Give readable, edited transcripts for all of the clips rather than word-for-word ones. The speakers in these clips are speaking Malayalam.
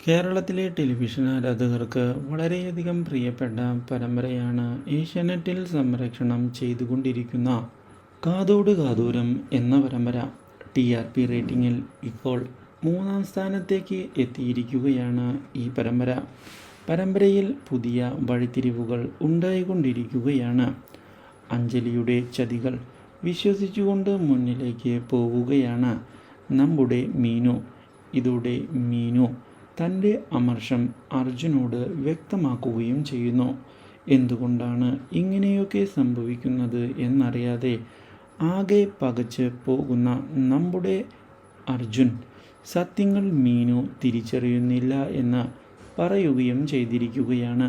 കേരളത്തിലെ ടെലിവിഷൻ ആരാധകർക്ക് വളരെയധികം പ്രിയപ്പെട്ട പരമ്പരയാണ് ഏഷ്യാനെറ്റിൽ സംപ്രേഷണം ചെയ്തുകൊണ്ടിരിക്കുന്ന കാതോട് കാതോരം എന്ന പരമ്പര. TRP റേറ്റിംഗിൽ ഇപ്പോൾ 3-ാം സ്ഥാനത്തേക്ക് എത്തിയിരിക്കുകയാണ് ഈ പരമ്പര. പരമ്പരയിൽ പുതിയ വഴിത്തിരിവുകൾ ഉണ്ടായിക്കൊണ്ടിരിക്കുകയാണ്. അഞ്ജലിയുടെ ചതികൾ വിശ്വസിച്ചുകൊണ്ട് മുന്നിലേക്ക് പോവുകയാണ് നമ്മുടെ മീനു. ഇതോടെ മീനു തൻ്റെ അമർഷം അർജുനോട് വ്യക്തമാക്കുകയും ചെയ്യുന്നു. എന്തുകൊണ്ടാണ് ഇങ്ങനെയൊക്കെ സംഭവിക്കുന്നത് എന്നറിയാതെ ആകെ പകച്ച് പോകുന്ന നമ്മുടെ അർജുൻ സത്യങ്ങൾ മീനു തിരിച്ചറിയുന്നില്ല എന്ന് പറയുകയും ചെയ്തിരിക്കുകയാണ്.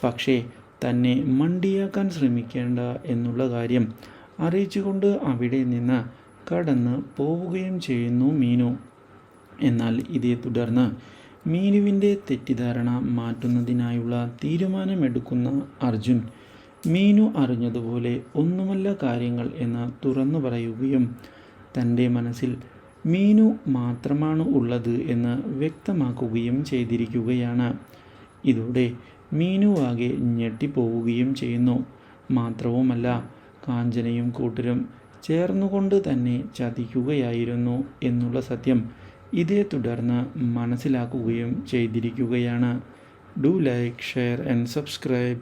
പക്ഷേ തന്നെ മണ്ടിയാക്കാൻ ശ്രമിക്കേണ്ട എന്നുള്ള കാര്യം അറിയിച്ചുകൊണ്ട് അവിടെ നിന്ന് കടന്ന് പോവുകയും ചെയ്യുന്നു മീനു. എന്നാൽ ഇതേ തുടർന്ന് മീനുവിൻ്റെ തെറ്റിദ്ധാരണ മാറ്റുന്നതിനായുള്ള തീരുമാനമെടുക്കുന്ന അർജുൻ മീനു അറിഞ്ഞതുപോലെ ഒന്നുമല്ല കാര്യങ്ങൾ എന്ന് തുറന്നു പറയുകയും തൻ്റെ മനസ്സിൽ മീനു മാത്രമാണ് ഉള്ളത് എന്ന് വ്യക്തമാക്കുകയും ചെയ്തിരിക്കുകയാണ്. ഇതോടെ മീനു ആകെ ഞെട്ടിപ്പോവുകയും ചെയ്യുന്നു. മാത്രവുമല്ല, കാഞ്ചനയും കൂട്ടരും ചേർന്നുകൊണ്ട് തന്നെ ചതിക്കുകയായിരുന്നു എന്നുള്ള സത്യം ഇതേ തുടർന്ന് മനസ്സിലാക്കുകയും ചെയ്തിരിക്കുകയാണ്. Do like, share and subscribe.